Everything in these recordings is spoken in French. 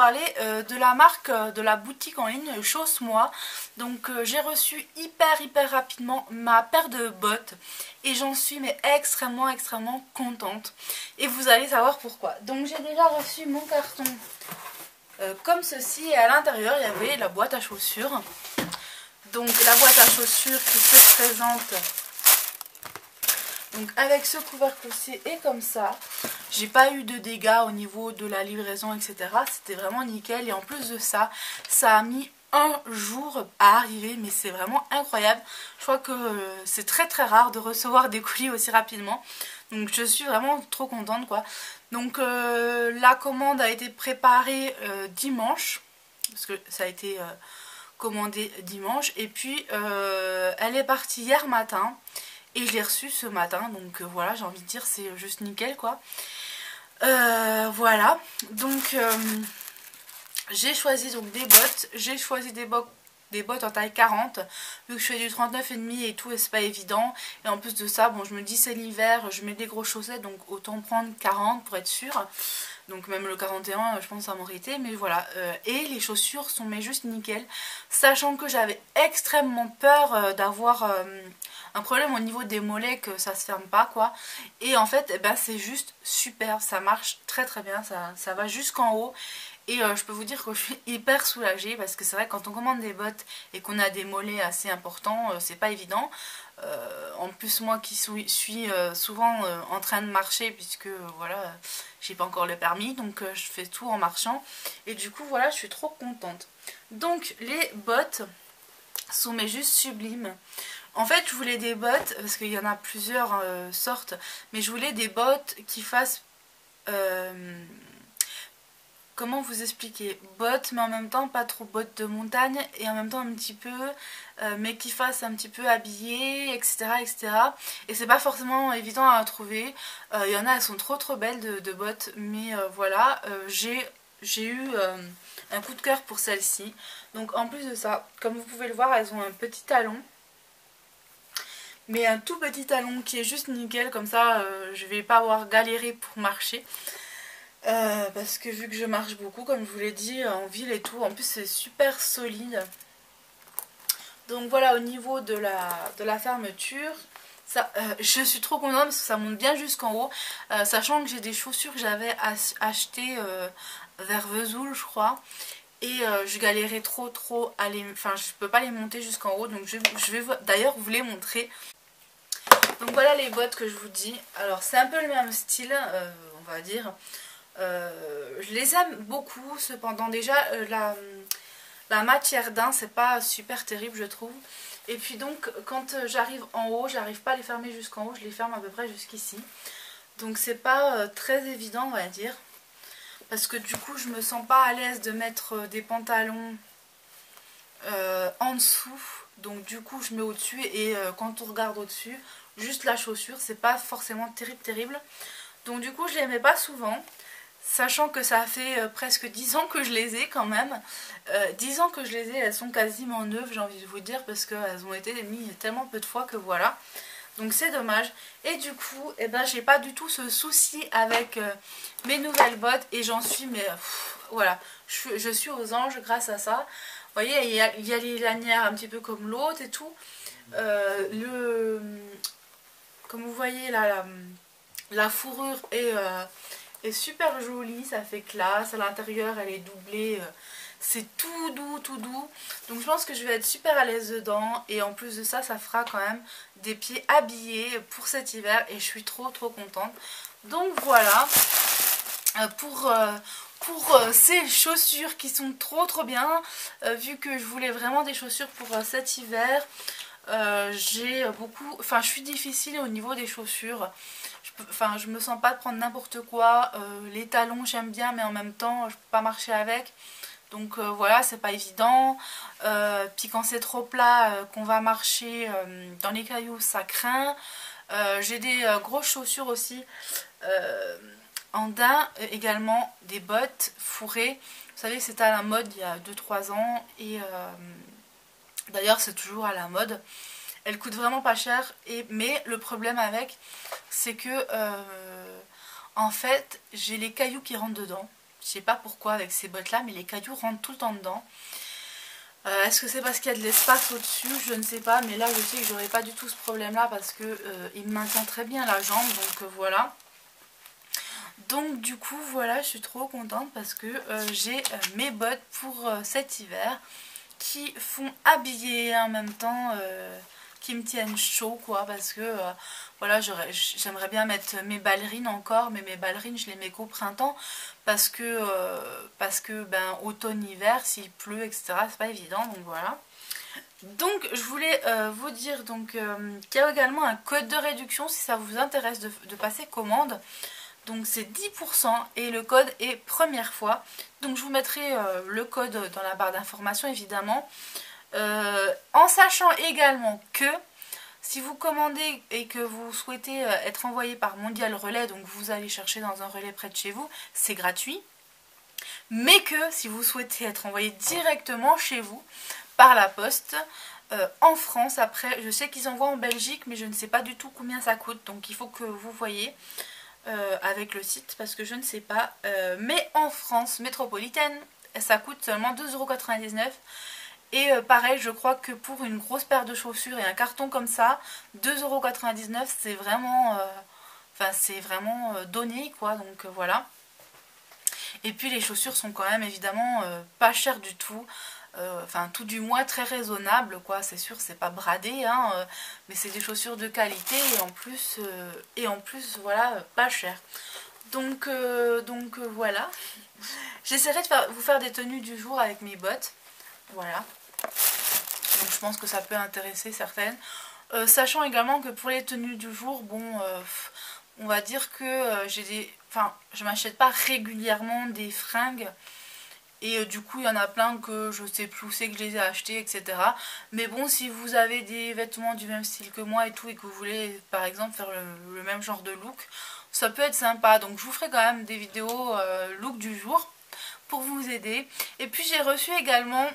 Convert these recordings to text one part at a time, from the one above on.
parler de la marque, de la boutique en ligne Chausse-moi. Donc j'ai reçu hyper rapidement ma paire de bottes et j'en suis mais extrêmement contente. Et vous allez savoir pourquoi. Donc j'ai déjà reçu mon carton comme ceci et à l'intérieur il y avait la boîte à chaussures. Donc la boîte à chaussures qui se présente donc avec ce couvercle-ci et comme ça. J'ai pas eu de dégâts au niveau de la livraison, etc. C'était vraiment nickel. Et en plus de ça, ça a mis un jour à arriver. Mais c'est vraiment incroyable. Je crois que c'est très rare de recevoir des colis aussi rapidement. Donc je suis vraiment trop contente quoi. Donc la commande a été préparée dimanche. Parce que ça a été commandé dimanche. Et puis elle est partie hier matin. Et je l'ai reçue ce matin. Donc voilà, j'ai envie de dire c'est juste nickel quoi. Voilà, donc j'ai choisi donc des bottes, j'ai choisi des bottes en taille 40, vu que je fais du 39,5 et tout et c'est pas évident. Et en plus de ça, bon je me dis c'est l'hiver, je mets des grosses chaussettes donc autant prendre 40 pour être sûre. Donc même le 41 je pense que ça m'aurait été, mais voilà. Et les chaussures sont mais juste nickel, sachant que j'avais extrêmement peur d'avoir un problème au niveau des mollets, que ça se ferme pas quoi. Et en fait eh ben, c'est juste super, ça marche très bien, ça va jusqu'en haut. Et je peux vous dire que je suis hyper soulagée parce que c'est vrai que quand on commande des bottes et qu'on a des mollets assez importants, c'est pas évident. En plus moi qui suis souvent en train de marcher puisque voilà j'ai pas encore le permis, donc je fais tout en marchant. Et du coup voilà je suis trop contente. Donc les bottes sont mais juste sublimes. En fait je voulais des bottes, parce qu'il y en a plusieurs sortes, mais je voulais des bottes qui fassent... comment vous expliquer, bottes mais en même temps pas trop bottes de montagne et en même temps un petit peu mais qui fassent un petit peu habillées, etc. Et c'est pas forcément évident à trouver. Il y en a, elles sont trop belles de bottes, mais voilà, j'ai eu un coup de cœur pour celle-ci. Donc en plus de ça, comme vous pouvez le voir, elles ont un petit talon, mais un tout petit talon qui est juste nickel, comme ça je vais pas avoir galéré pour marcher. Parce que vu que je marche beaucoup, comme je vous l'ai dit, en ville et tout, en plus c'est super solide. Donc voilà, au niveau de la fermeture, ça, je suis trop contente parce que ça monte bien jusqu'en haut. Sachant que j'ai des chaussures que j'avais achetées vers Vesoul, je crois. Et je galérais trop à les... Enfin, je peux pas les monter jusqu'en haut, donc je vais d'ailleurs vous les montrer. Donc voilà les bottes que je vous dis. Alors c'est un peu le même style, on va dire. Je les aime beaucoup, cependant déjà la matière d'un c'est pas super terrible je trouve. Et puis donc quand j'arrive en haut, j'arrive pas à les fermer jusqu'en haut, je les ferme à peu près jusqu'ici. Donc c'est pas très évident on va dire. Parce que du coup je me sens pas à l'aise de mettre des pantalons en dessous. Donc du coup je mets au dessus et quand on regarde au dessus, juste la chaussure, c'est pas forcément terrible. Donc du coup je les mets pas souvent. Sachant que ça fait presque 10 ans que je les ai quand même. 10 ans que je les ai, elles sont quasiment neuves, j'ai envie de vous dire, parce qu'elles ont été mises tellement peu de fois que voilà. Donc c'est dommage. Et du coup, eh ben, j'ai pas du tout ce souci avec mes nouvelles bottes. Et j'en suis, mais voilà, je suis aux anges grâce à ça. Vous voyez, il y a les lanières un petit peu comme l'autre et tout. Comme vous voyez là, la fourrure est super jolie, ça fait classe. À l'intérieur elle est doublée, c'est tout doux. Donc je pense que je vais être super à l'aise dedans. Et en plus de ça, ça fera quand même des pieds habillés pour cet hiver. Et je suis trop contente. Donc voilà pour ces chaussures qui sont trop bien. Vu que je voulais vraiment des chaussures pour cet hiver. J'ai beaucoup... Enfin je suis difficile au niveau des chaussures. Enfin je me sens pas de prendre n'importe quoi. Les talons j'aime bien mais en même temps je peux pas marcher avec. Donc voilà, c'est pas évident. Puis quand c'est trop plat, qu'on va marcher dans les cailloux, ça craint. J'ai des grosses chaussures aussi en daim, également des bottes fourrées. Vous savez, c'était à la mode il y a 2-3 ans et d'ailleurs c'est toujours à la mode. Elles coûtent vraiment pas cher, mais le problème avec, c'est que en fait j'ai les cailloux qui rentrent dedans. Je sais pas pourquoi avec ces bottes là, mais les cailloux rentrent tout le temps dedans. Est-ce que c'est parce qu'il y a de l'espace au-dessus? Je ne sais pas, mais là je sais que j'aurai pas du tout ce problème là parce que il me maintient très bien la jambe, donc voilà. Donc du coup voilà, je suis trop contente parce que j'ai mes bottes pour cet hiver qui font habiller en même temps, qui me tiennent chaud quoi, parce que voilà, j'aimerais bien mettre mes ballerines encore, mais mes ballerines je les mets qu'au printemps parce que ben automne-hiver, s'il pleut etc, c'est pas évident, donc voilà. Donc je voulais vous dire donc qu'il y a également un code de réduction si ça vous intéresse de passer commande. Donc c'est 10% et le code est première fois. Donc je vous mettrai le code dans la barre d'information évidemment. En sachant également que si vous commandez et que vous souhaitez être envoyé par Mondial Relais, donc vous allez chercher dans un relais près de chez vous, c'est gratuit. Mais que si vous souhaitez être envoyé directement chez vous par la poste, en France, après je sais qu'ils envoient en Belgique mais je ne sais pas du tout combien ça coûte. Donc il faut que vous voyez avec le site parce que je ne sais pas. Mais en France métropolitaine, ça coûte seulement 2,99 €. Et pareil, je crois que pour une grosse paire de chaussures et un carton comme ça, 2,99 € c'est vraiment, c'est vraiment donné quoi. Donc voilà. Et puis les chaussures sont quand même évidemment pas chères du tout. Enfin tout du moins très raisonnable quoi, c'est sûr c'est pas bradé hein, mais c'est des chaussures de qualité et en plus voilà pas cher. Donc voilà, j'essaierai de vous faire des tenues du jour avec mes bottes, voilà. Donc je pense que ça peut intéresser certaines, sachant également que pour les tenues du jour, bon on va dire que je m'achète pas régulièrement des fringues. Et du coup il y en a plein que je sais plus où c'est que je les ai achetés etc. Mais bon, si vous avez des vêtements du même style que moi et tout et que vous voulez par exemple faire le même genre de look, ça peut être sympa. Donc je vous ferai quand même des vidéos look du jour pour vous aider. Et puis j'ai reçu également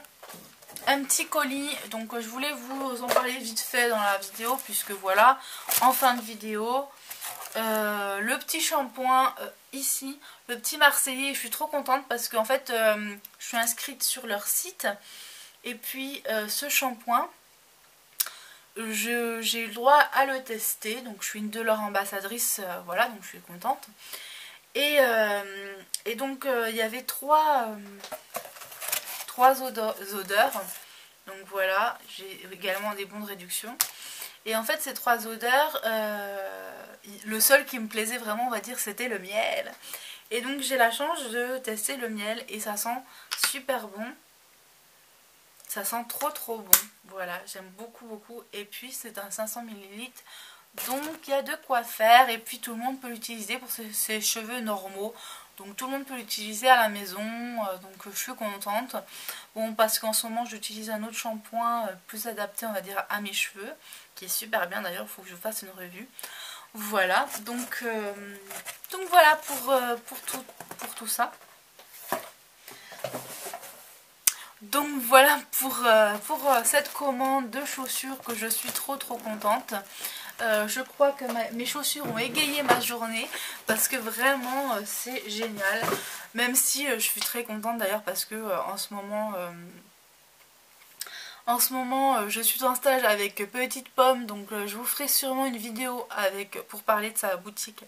un petit colis, donc je voulais vous en parler vite fait dans la vidéo puisque voilà, en fin de vidéo. Le petit shampoing ici, le petit Marseillais, je suis trop contente parce qu'en fait je suis inscrite sur leur site et puis ce shampoing j'ai eu le droit à le tester, donc je suis une de leurs ambassadrices, voilà, donc je suis contente. Et donc il y avait trois odeurs, donc voilà, j'ai également des bons de réduction. Et en fait ces trois odeurs, le seul qui me plaisait vraiment on va dire c'était le miel. Et donc j'ai la chance de tester le miel et ça sent super bon. Ça sent trop bon. Voilà, j'aime beaucoup. Et puis c'est un 500 ml. Donc il y a de quoi faire. Et puis tout le monde peut l'utiliser pour ses cheveux normaux. Donc tout le monde peut l'utiliser à la maison. Donc je suis contente. Bon, parce qu'en ce moment j'utilise un autre shampoing plus adapté on va dire à mes cheveux. Qui est super bien d'ailleurs, il faut que je fasse une revue. Voilà, donc voilà pour tout ça. Donc voilà pour cette commande de chaussures que je suis trop contente. Je crois que mes chaussures ont égayé ma journée parce que vraiment c'est génial. Même si je suis très contente d'ailleurs parce que en ce moment je suis en stage avec Petite Pomme, donc je vous ferai sûrement une vidéo pour parler de sa boutique.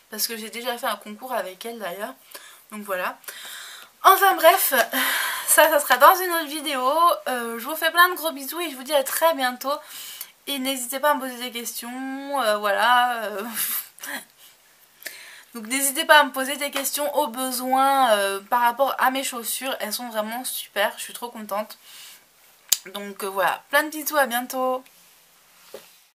Parce que j'ai déjà fait un concours avec elle d'ailleurs. Donc voilà. Enfin bref, ça sera dans une autre vidéo. Je vous fais plein de gros bisous et je vous dis à très bientôt. Et n'hésitez pas à me poser des questions, voilà. Donc n'hésitez pas à me poser des questions au besoin par rapport à mes chaussures. Elles sont vraiment super, je suis trop contente. Donc voilà, plein de bisous, à bientôt.